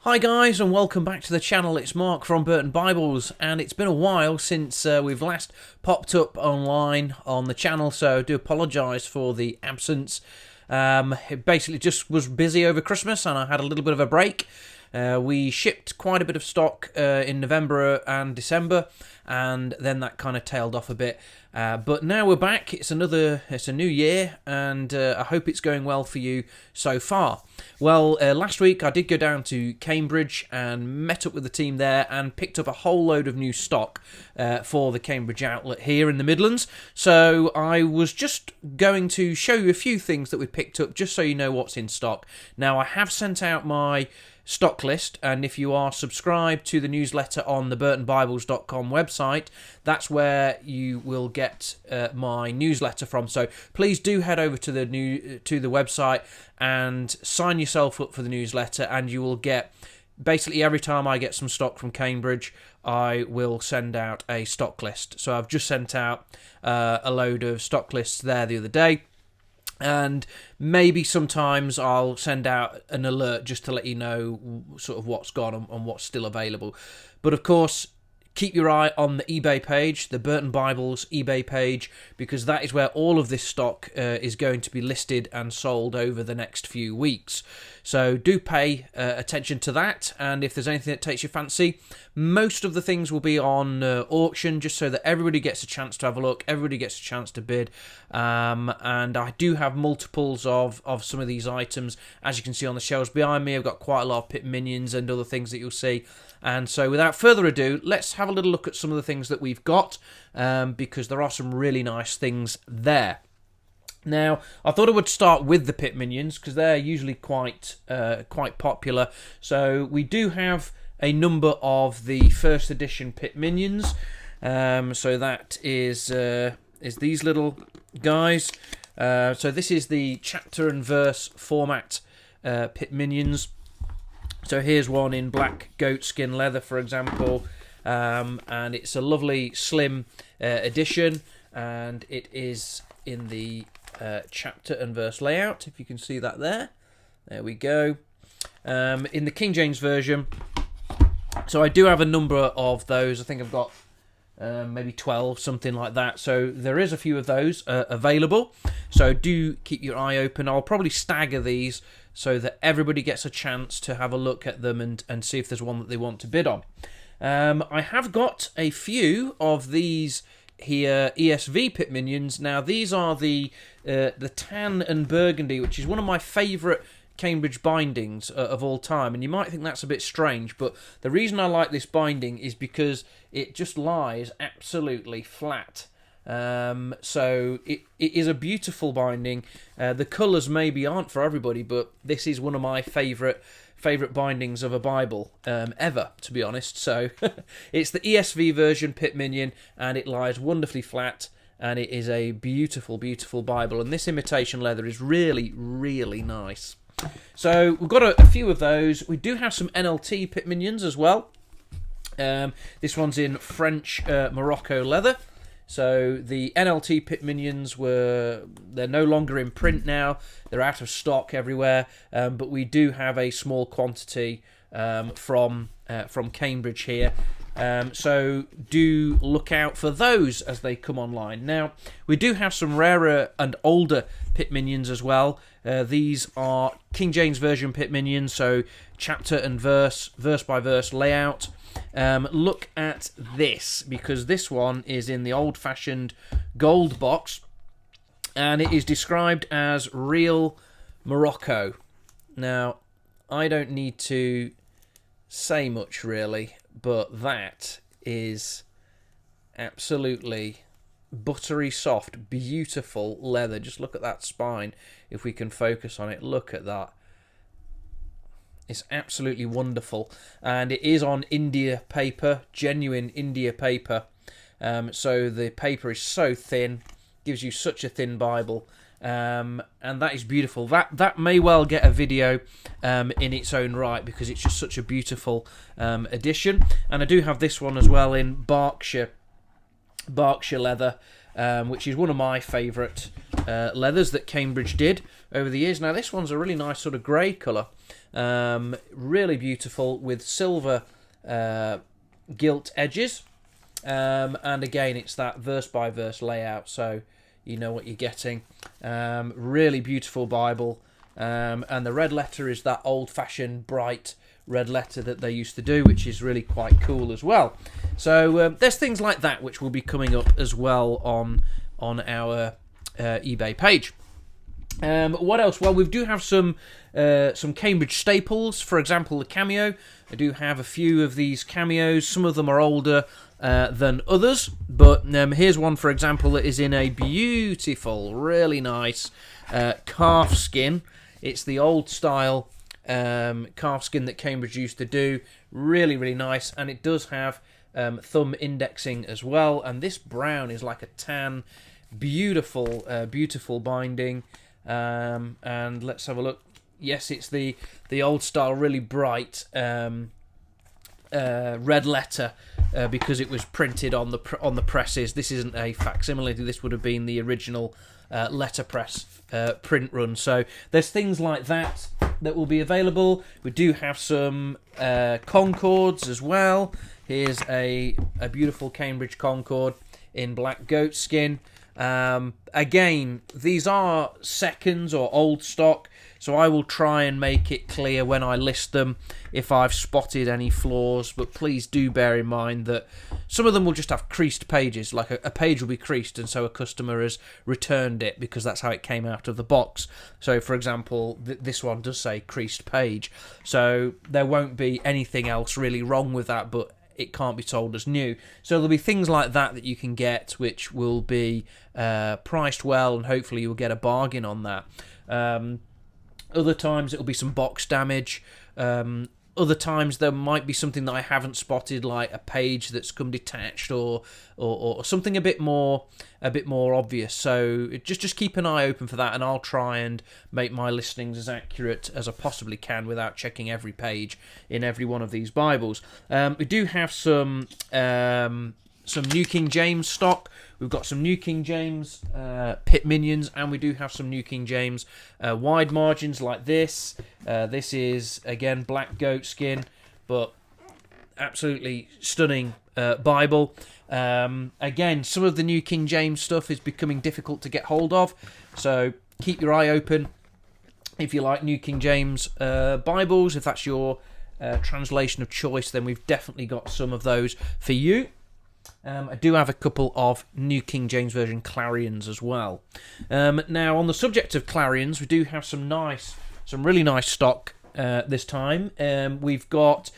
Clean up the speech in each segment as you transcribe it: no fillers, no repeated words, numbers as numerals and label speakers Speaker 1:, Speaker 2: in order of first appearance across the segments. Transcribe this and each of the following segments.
Speaker 1: Hi guys, and welcome back to the channel. It's Mark from Burton Bibles, and it's been a while since we've last popped up online on the channel, so I do apologise for the absence. It basically just was busy over Christmas and I had a little bit of a break. We shipped quite a bit of stock in November and December, and then that kind of tailed off a bit. But now we're back. It's a new year, and I hope it's going well for you so far. Well, last week I did go down to Cambridge and met up with the team there and picked up a whole load of new stock for the Cambridge outlet here in the Midlands. So I was just going to show you a few things that we picked up just so you know what's in stock. Now, I have sent out my stock list, and if you are subscribed to the newsletter on the burtonbibles.com website, that's where you will get my newsletter from. So please do head over to the website and sign yourself up for the newsletter, and you will get, basically every time I get some stock from Cambridge, I will send out a stock list. So I've just sent out a load of stock lists there the other day. And maybe sometimes I'll send out an alert just to let you know sort of what's gone and what's still available. But of course, keep your eye on the eBay page, the Burton Bibles eBay page, because that is where all of this stock is going to be listed and sold over the next few weeks. So do pay attention to that, and if there's anything that takes your fancy, most of the things will be on auction, just so that everybody gets a chance to have a look, everybody gets a chance to bid. And I do have multiples of some of these items. As you can see on the shelves behind me, I've got quite a lot of pit minions and other things that you'll see. And so without further ado, let's have a little look at some of the things that we've got, because there are some really nice things there. Now, I thought I would start with the pit minions because they're usually quite popular. So we do have a number of the first edition pit minions. So that is these little guys. So this is the chapter and verse format pit minions. So here's one in black goatskin leather, for example, and it's a lovely slim edition, and it is in the chapter and verse layout, if you can see that there. There we go. In the King James Version, so I do have a number of those. I think I've got maybe 12, something like that. So there is a few of those available. So do keep your eye open. I'll probably stagger these so that everybody gets a chance to have a look at them and see if there's one that they want to bid on. I have got a few of these here ESV pit minions. Now these are the tan and burgundy, which is one of my favourite Cambridge bindings of all time, and you might think that's a bit strange, but the reason I like this binding is because it just lies absolutely flat. So it is a beautiful binding. The colours maybe aren't for everybody, but this is one of my favourite bindings of a Bible ever, to be honest. So it's the ESV version pit minion, and it lies wonderfully flat, and it is a beautiful, beautiful Bible, and this imitation leather is really, really nice. So we've got a few of those. We do have some NLT pit minions as well. This one's in French Morocco leather. So the NLT pit minions they're no longer in print now. They're out of stock everywhere, but we do have a small quantity from Cambridge here. So do look out for those as they come online. Now, we do have some rarer and older pit minions as well. These are King James Version pit minions, so chapter and verse by verse layout. Look at this, because this one is in the old-fashioned gold box, and it is described as real Morocco. Now, I don't need to say much really, but that is absolutely buttery soft, beautiful leather. Just look at that spine, if we can focus on it. Look at that. It's absolutely wonderful, and it is on India paper, genuine India paper. So the paper is so thin, gives you such a thin Bible, and that is beautiful. That may well get a video in its own right, because it's just such a beautiful edition. And I do have this one as well in Berkshire leather, which is one of my favourite leathers that Cambridge did over the years. Now this one's a really nice sort of grey colour, really beautiful with silver gilt edges, and again it's that verse by verse layout, so you know what you're getting. Really beautiful Bible, and the red letter is that old-fashioned bright red letter that they used to do, which is really quite cool as well. So there's things like that which will be coming up as well on our eBay page. What else? Well, we do have some Cambridge staples. For example, the Cameo. I do have a few of these Cameos. Some of them are older than others, but here's one, for example, that is in a beautiful, really nice calf skin. It's the old style calf skin that Cambridge used to do. Really, really nice, and it does have thumb indexing as well. And this brown is like a tan, beautiful, beautiful binding. And let's have a look. Yes, it's the old style, really bright red letter because it was printed on the presses. This isn't a facsimile. This would have been the original letterpress print run. So there's things like that will be available. We do have some Concords as well. Here's a beautiful Cambridge Concord in black goat skin. Again, these are seconds or old stock, so I will try and make it clear when I list them if I've spotted any flaws, but please do bear in mind that some of them will just have creased pages, like a page will be creased, and so a customer has returned it because that's how it came out of the box. So for example, this one does say creased page, so there won't be anything else really wrong with that, but it can't be sold as new. So there'll be things like that you can get, which will be priced well, and hopefully you'll get a bargain on that. Other times it'll be some box damage. Other times there might be something that I haven't spotted, like a page that's come detached or something a bit more obvious. So just keep an eye open for that, and I'll try and make my listings as accurate as I possibly can without checking every page in every one of these Bibles. We do have some New King James stock. We've got some New King James pit minions, and we do have some New King James wide margins like this. This is, again, black goat skin, but absolutely stunning Bible. Again, some of the New King James stuff is becoming difficult to get hold of, so keep your eye open if you like New King James Bibles. If that's your translation of choice, then we've definitely got some of those for you. I do have a couple of New King James Version Clarions as well. Now, on the subject of Clarions, we do have some really nice stock this time. We've got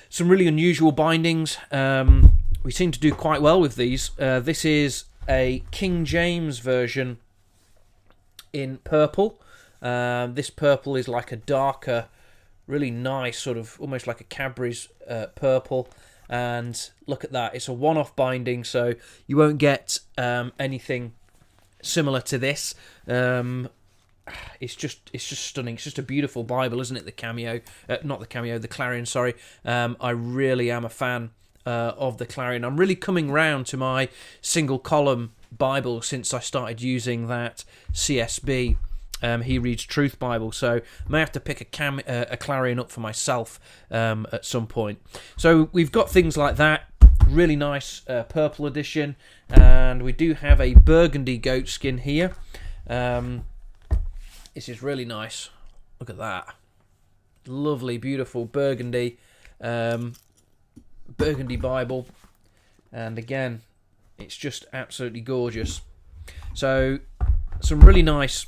Speaker 1: some really unusual bindings. We seem to do quite well with these. This is a King James version in purple. This purple is like a darker, really nice, sort of almost like a Cadbury's purple. And look at that, it's a one-off binding, so you won't get anything similar to this. It's just stunning. It's just a beautiful Bible, isn't it? The Cameo, not the Cameo, the Clarion, sorry. I really am a fan of the Clarion. I'm really coming round to my single column Bible since I started using that CSB He Reads Truth Bible, so I may have to pick a Clarion up for myself at some point. So we've got things like that, really nice purple edition, and we do have a burgundy goat skin here. This is really nice. Look at that, lovely, beautiful burgundy Bible, and again, it's just absolutely gorgeous. So some really nice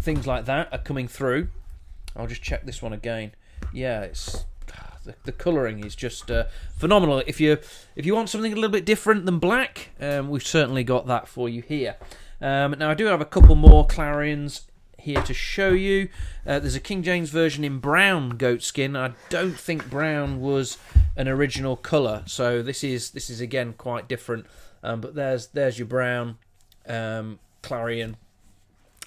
Speaker 1: things like that are coming through. I'll just check this one again. Yeah, it's the colouring is just phenomenal. If you want something a little bit different than black, we've certainly got that for you here. Now I do have a couple more Clarions here to show you. There's a King James version in brown goat skin. I don't think brown was an original colour, so this is again quite different. But there's your brown Clarion.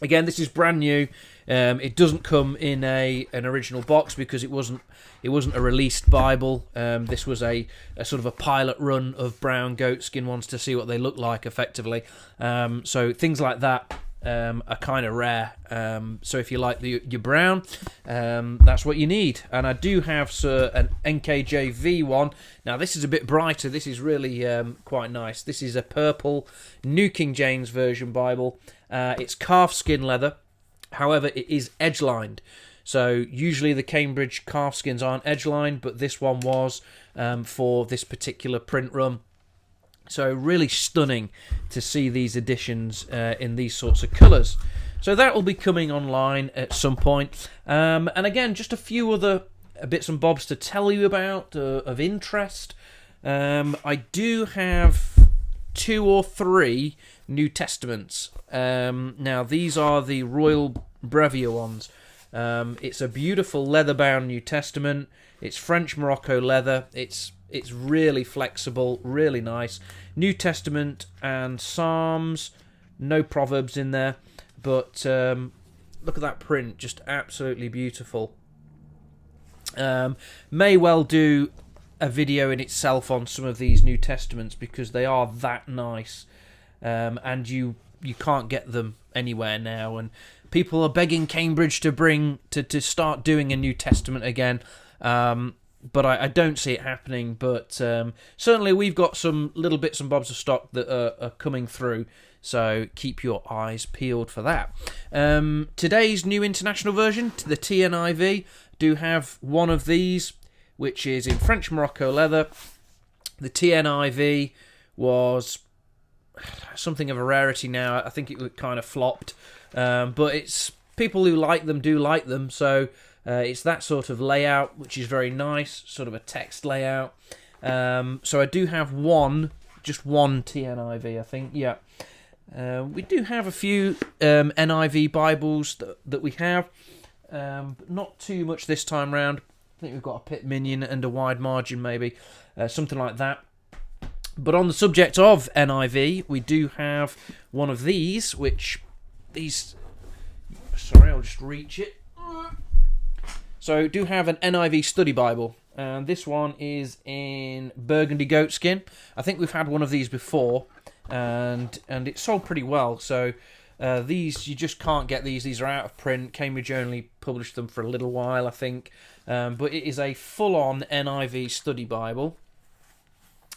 Speaker 1: Again, this is brand new. It doesn't come in an original box because it wasn't a released Bible. This was a sort of a pilot run of brown goat skin ones to see what they look like effectively. So things like that are kind of rare. So if you like your brown, that's what you need. And I do have an NKJV one. Now this is a bit brighter. This is really quite nice. This is a purple New King James Version Bible. It's calfskin leather. However, it is edge-lined. So usually the Cambridge calfskins aren't edge-lined, but this one was for this particular print run. So really stunning to see these editions in these sorts of colours. So that will be coming online at some point. And again, just a few other bits and bobs to tell you about of interest. I do have 2 or 3 New Testaments. Now these are the Royal Brevier ones. It's a beautiful leather-bound New Testament. It's French Morocco leather. It's really flexible, really nice. New Testament and Psalms, no Proverbs in there, but look at that print, just absolutely beautiful. May well do a video in itself on some of these New Testaments because they are that nice, and you can't get them anywhere now. And people are begging Cambridge to start doing a New Testament again. But I don't see it happening. But certainly we've got some little bits and bobs of stock that are coming through. So keep your eyes peeled for that. Today's New International Version, the TNIV, do have one of these, which is in French Morocco leather. The TNIV was something of a rarity now. I think it kind of flopped. But it's people who like them do like them. So it's that sort of layout, which is very nice, sort of a text layout. So I do have just one TNIV, I think. Yeah, we do have a few NIV Bibles that we have, but not too much this time round. I think we've got a pit minion and a wide margin, maybe something like that. But on the subject of NIV, we do have one of these, sorry, I'll just reach it. So do have an NIV study Bible, and this one is in burgundy goatskin. I think we've had one of these before, and it sold pretty well. So these, you just can't get these. These are out of print. Cambridge only published them for a little while, I think. But it is a full-on NIV study Bible.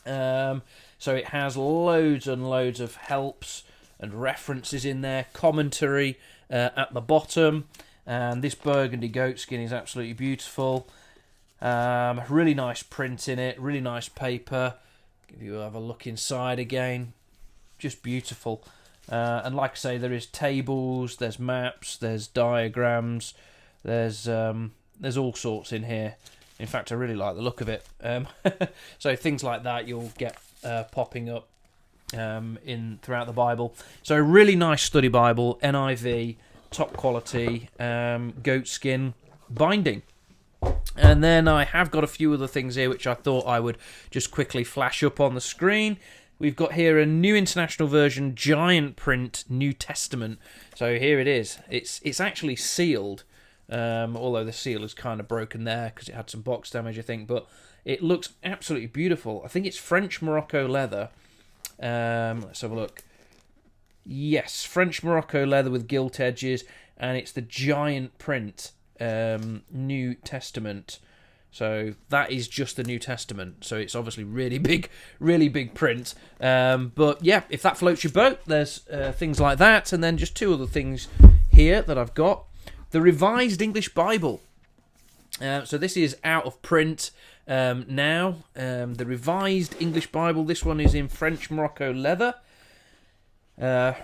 Speaker 1: So it has loads and loads of helps and references in there, commentary at the bottom. And this burgundy goatskin is absolutely beautiful. Really nice print in it, really nice paper. If you have a look inside again, just beautiful. And like I say, there is tables, there's maps, there's diagrams, there's all sorts in here. In fact, I really like the look of it. So things like that you'll get popping up throughout the Bible. So a really nice study Bible, NIV. Top quality goatskin binding. And then I have got a few other things here which I thought I would just quickly flash up on the screen. We've got here a New International Version giant print New Testament. So here it is. It's actually sealed, although the seal is kind of broken there because it had some box damage, I think. But it looks absolutely beautiful. I think it's French Morocco leather. Let's have a look. Yes, French Morocco leather with gilt edges, and it's the giant print New Testament. So that is just the New Testament. So it's obviously really big print. But yeah, if that floats your boat, there's things like that. And then just 2 other things here that I've got. The Revised English Bible. So this is out of print now. The Revised English Bible. This one is in French Morocco leather.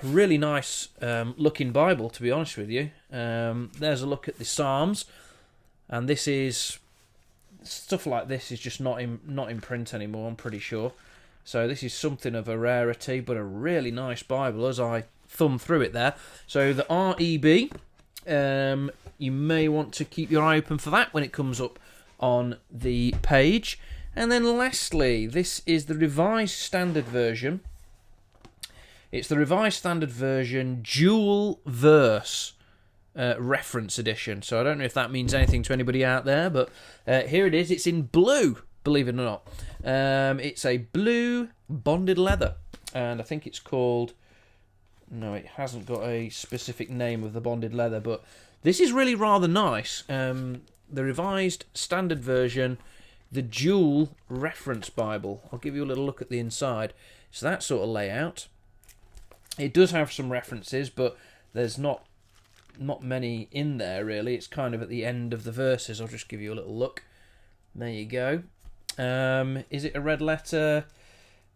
Speaker 1: Really nice looking Bible, to be honest with you. There's a look at the Psalms, and this is stuff like this is just not in print anymore, I'm pretty sure. So this is something of a rarity, but a really nice Bible as I thumb through it there. So the REB, you may want to keep your eye open for that when it comes up on the page. And then lastly, this is the Revised Standard Version. It's the Revised Standard Version Dual Verse Reference Edition. So I don't know if that means anything to anybody out there, but here it is. It's in blue, believe it or not. It's a blue bonded leather, and I think it's called No, it hasn't got a specific name of the bonded leather, but this is really rather nice. The Revised Standard Version, the Dual Reference Bible. I'll give you a little look at the inside. It's that sort of layout. It does have some references, but there's not many in there, really. It's kind of at the end of the verses. I'll just give you a little look. There you go. Is it a red letter?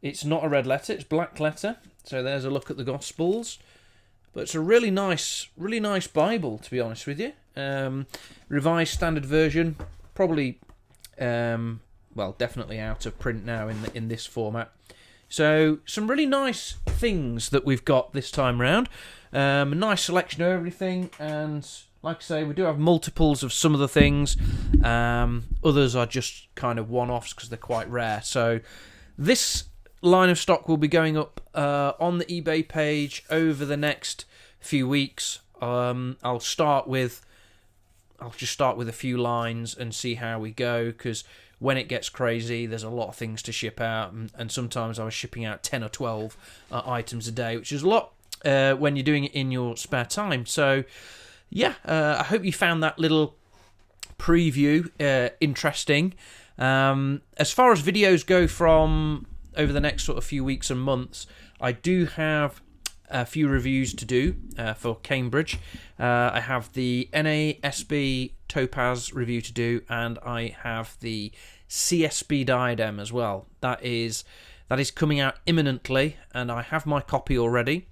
Speaker 1: It's not a red letter, it's black letter. So there's a look at the Gospels. But it's a really nice Bible, to be honest with you. Revised Standard Version, probably, well, definitely out of print now in this format. So some really nice things that we've got this time round. A nice selection of everything, and like I say, we do have multiples of some of the things. Others are just kind of one-offs because they're quite rare. So this line of stock will be going up on the eBay page over the next few weeks. I'll just start with a few lines and see how we go, because when it gets crazy, there's a lot of things to ship out, and sometimes I was shipping out 10 or 12 items a day, which is a lot when you're doing it in your spare time. So yeah, I hope you found that little preview interesting. As far as videos go from over the next sort of few weeks and months, I do have a few reviews to do for Cambridge. I have the NASB Topaz review to do, and I have the CSB Diadem as well. That is coming out imminently, and I have my copy already.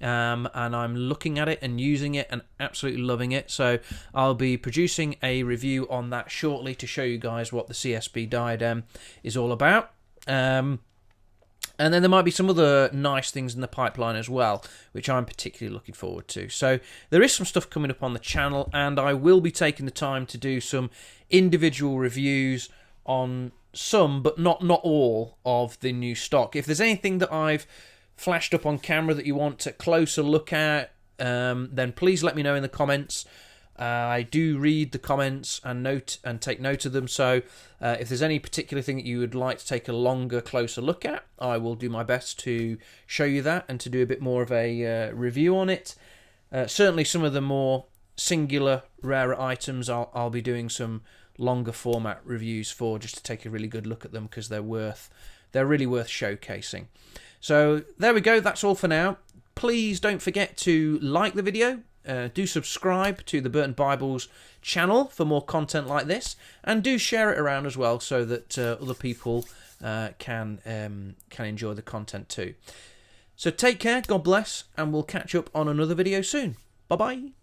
Speaker 1: And I'm looking at it and using it and absolutely loving it. So I'll be producing a review on that shortly to show you guys what the CSB Diadem is all about. And then there might be some other nice things in the pipeline as well, which I'm particularly looking forward to. So there is some stuff coming up on the channel, and I will be taking the time to do some individual reviews on some, but not all, of the new stock. If there's anything that I've flashed up on camera that you want a closer look at, then please let me know in the comments. I do read the comments and take note of them, so if there's any particular thing that you would like to take a longer, closer look at, I will do my best to show you that and to do a bit more of a review on it. Certainly some of the more singular, rarer items I'll be doing some longer format reviews for, just to take a really good look at them, because they're really worth showcasing. So there we go, that's all for now. Please don't forget to like the video. Do subscribe to the Burton Bibles channel for more content like this, and do share it around as well, so that other people can enjoy the content too. So take care, God bless, and we'll catch up on another video soon. Bye bye.